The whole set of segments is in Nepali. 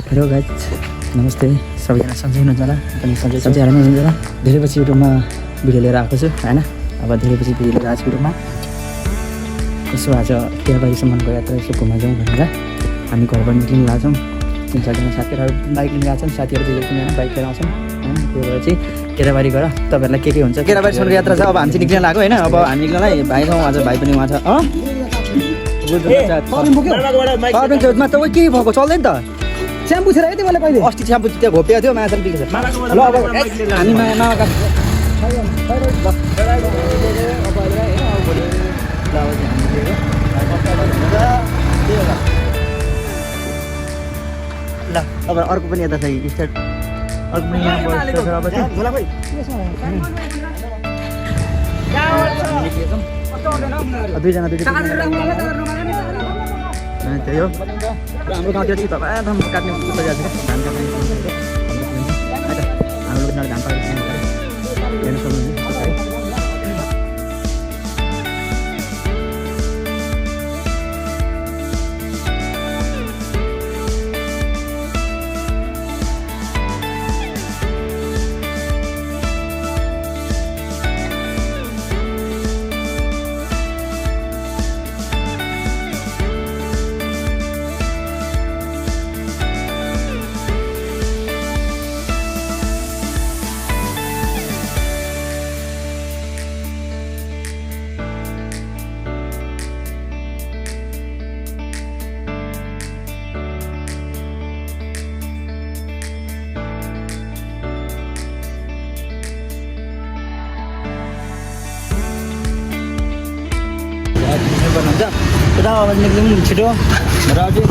हेलो गाइज, नमस्ते सबैजना। सन्चै हुनुहुन्छ होला? पनि सन्चै हाल्नु हुनुहुन्छ होला? धेरै पछि युट्युबमा भिडियो लिएर आएको छु होइन। अब धेरै पछि भिडियो लिएर आएको छु युट्युबमा। यसो आज केराबारीसम्मको यात्रा यसो घुम्न जाउँ भनेर हामी घरबाट निक्लिनु लाग्छौँ। 3-4जना साथीहरू बाइक लिएर गएको छन्, साथीहरू चाहिँ 1-2जना बाइक लिएर आउँछन् होइन। त्यो भएर चाहिँ केराबारी गएर तपाईँहरूलाई के हुन्छ। केराबारीसम्मको यात्रा छ। अब हामी चाहिँ निक्लिन लाग्यो होइन। अब हामी निक्लिनलाई भाइ छौँ, आज भाइ पनि उहाँ छ। छेउमा त के भएको चल्दैन त। स्याम्पू थियो है मैले पहिले अस्ति स्याम्पू त्यहाँ घोपिएको थियो माछा बिग्रेछ। ल अब हामी मामाका ल अब अर्को पनि यता छ स्टार्ट। अर्को पनि यहाँ दुईजना त्यही हो। हाम्रो गाउँतिर चाहिँ धमाधम काट्ने पुग्छ जान्छ क्या धान काट्ने हाम्रो धान पाएको हेर्न सक्नुहुन्छ। गर्नुहुन्छ यता अब निक्ल्यौँ छिटो र चाहिँ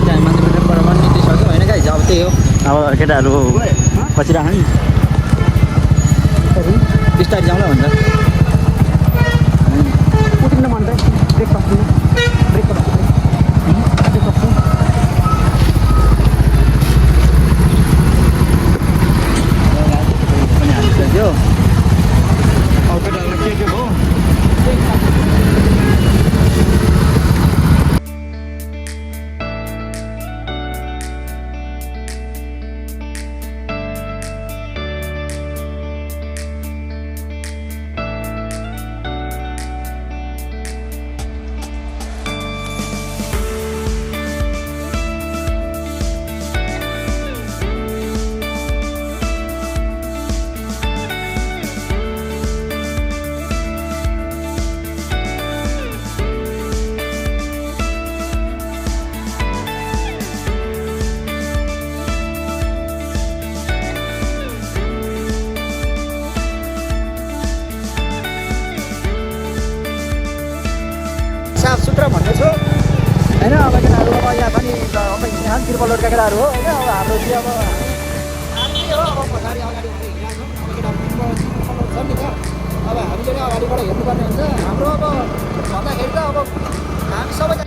हामी मान्छे बराबर निक्लिसक्यौँ होइन गाइज। अब त्यही हो, अब केटाहरू बसिरहन् बिस्तारै जाउँला भन्छ। उठ्नु मन त ब्रेक सक्छु ब्रेक सक्छु पनि हालिसक्यो। अब केटाहरूलाई के हो साफ सुथरा भन्दैछु होइन। अब केटाहरू अब यहाँ पनि अब यहाँ त्रिपल रोडका केटाहरू हो होइन। अब हाम्रो चाहिँ अब हामी हो अब पछाडि अगाडि हिँडिरहेको छौँ। अब केटाहरू त्रिपल रोड छ नि त। अब हामीले नै अगाडिबाट हेर्नुपर्ने हुन्छ। हाम्रो अब भन्दाखेरि त अब हामी सबैजना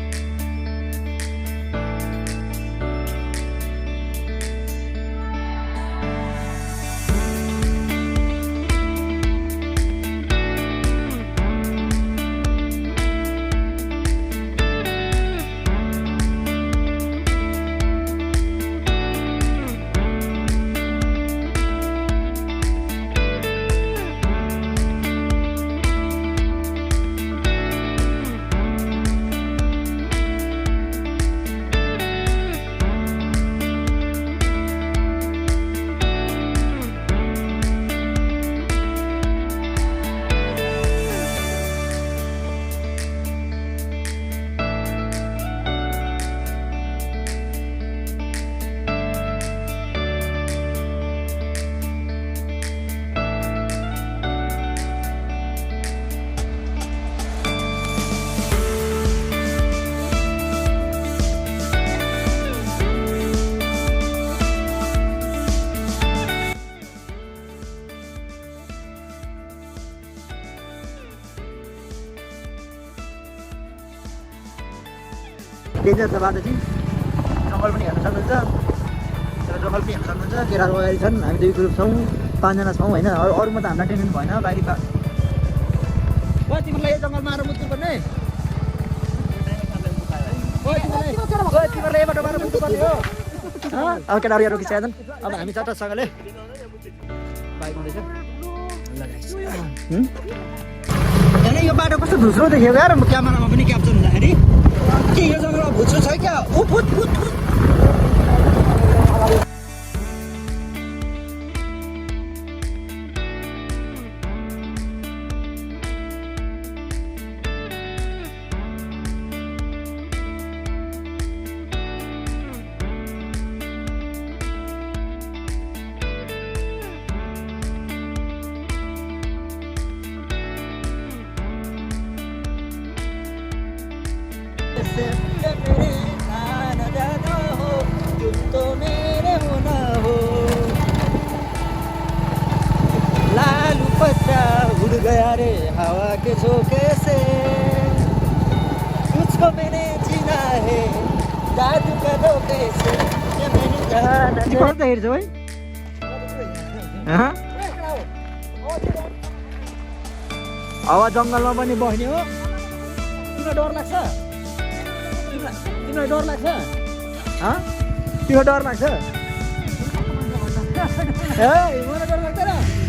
डेन्जर छ बाटो चाहिँ। जङ्गल पनि हेर्न सक्नुहुन्छ, जङ्गल पनि हेर्न सक्नुहुन्छ। केटाहरू अगाडि छन्, हामी 2 ग्रुप छौँ, 5जना छौँ होइन। अरूमा त हामीलाई टेन्सन भएन। बाहिर तिमीलाई यो जङ्गलमा आएर मुत्नु पर्ने तिमीहरूले यबाट बाह्र पुग्नुपर्ने हो अब केटाहरू यहाँ रोकिसकेछन् अब हामी चट्टसँगले बाइक आउँदैछ होइन यो बाटो कस्तो धुस्रो देखेको यार क्यामेरामा पनि क्याप्चर हुँदाखेरि के यो जग्गामा भुत्सो छ क्या गया रे हवा के झोंके से तुझको मैंने जीना है जादू का धोखे से ये मैंने जाना है कौन देर जो है हां आवाज जंगलमा पनि बस्ने हो तिमीलाई डर लाग्छ तिमीलाई डर लाग्छ ह तिमीलाई डर लाग्छ ए मलाई डर लाग्दैन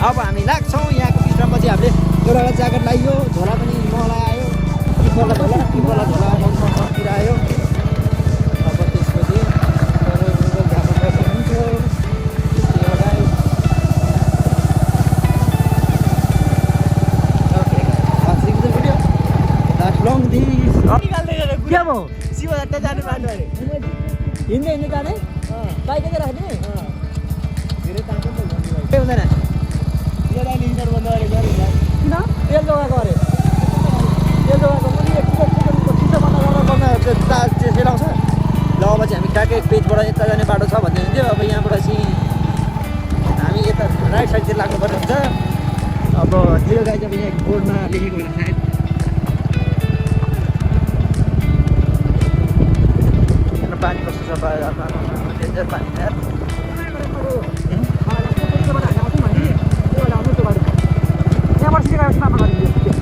अब हामी लाग्छौँ यहाँको विश्रामपछि हामीले एउटा ज्याकेट लगाइयो झोला पनि लगायो पिपला झोला मन्दिर आयो अब त्यसपछि शिवहट्टा जाने बाटो अरे हिँड्दै जाने बाइक राख्ने के हुँदैन तेल जग्गाको अरे तेल जग्गाको सेलाउँछ ल अब चाहिँ हामी ट्याकै पेजबाट यता जाने बाटो छ भन्दै हुन्थ्यो अब यहाँबाट चाहिँ हामी यता राइट साइडतिर लाग्नुपर्ने हुन्छ अब त्यो गाई चाहिँ यहाँ बोर्डमा लेखेको होला सायद पानी कस्तो छ डेन्जर पानी यार यहाँबाट सिकाएको मामा गरिदियो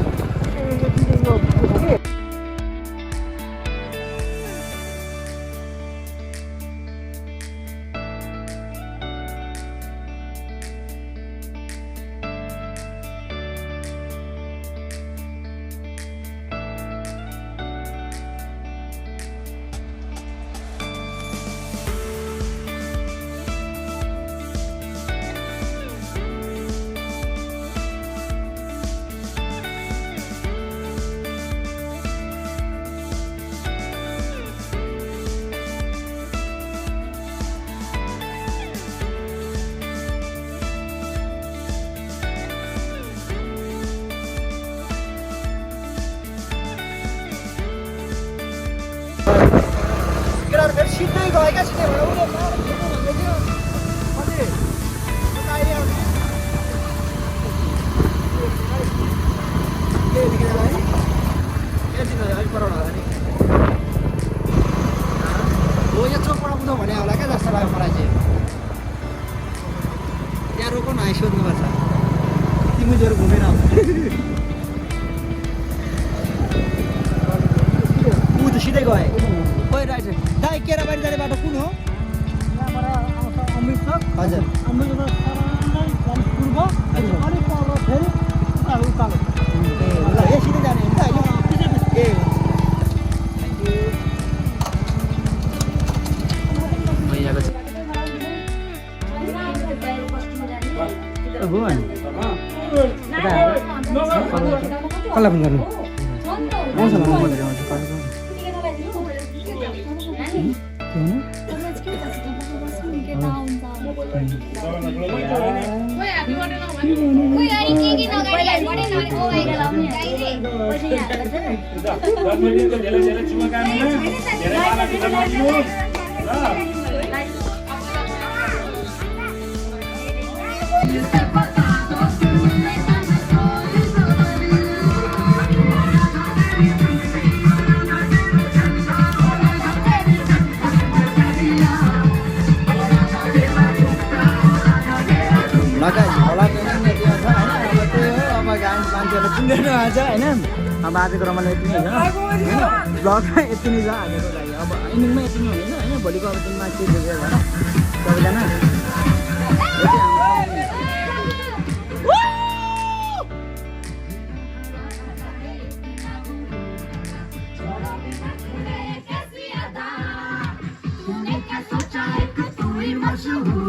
सिधै गएका सिधै भयो उसले भन्दै थियो अझै अहिले आउने के लेखेर है के दिन अलिक पराउनु होला नि हो यो चोक पराउँछौ भने होला क्या जस्तो लाग्यो मलाई चाहिँ त्यहाँ रोको न सोध्नुपर्छ तिमी जोर घुमेर आउँछ ऊ त सिधै गए ओइ राइट दाइ केराबारी जाने बाटो कुन हो यहाँबाट आउँछ अमृतसर हजुर अमृतसर पूर्व अनि पर फेरि उकालो ए ल यो सिधै जाने हुन्छ अहिले ए थ्याङ्क यू भुवन कसलाई फोन गर्नु लगाइ होला आज होइन अब आजको रमाइलो यति नै छ होइन ब्लगमा यति नै छ आजको लागि अब इन्डिङमा यति नै हुँदैन होइन भोलिको अब दिनमा के देखेर भएर सबैजना Thank you.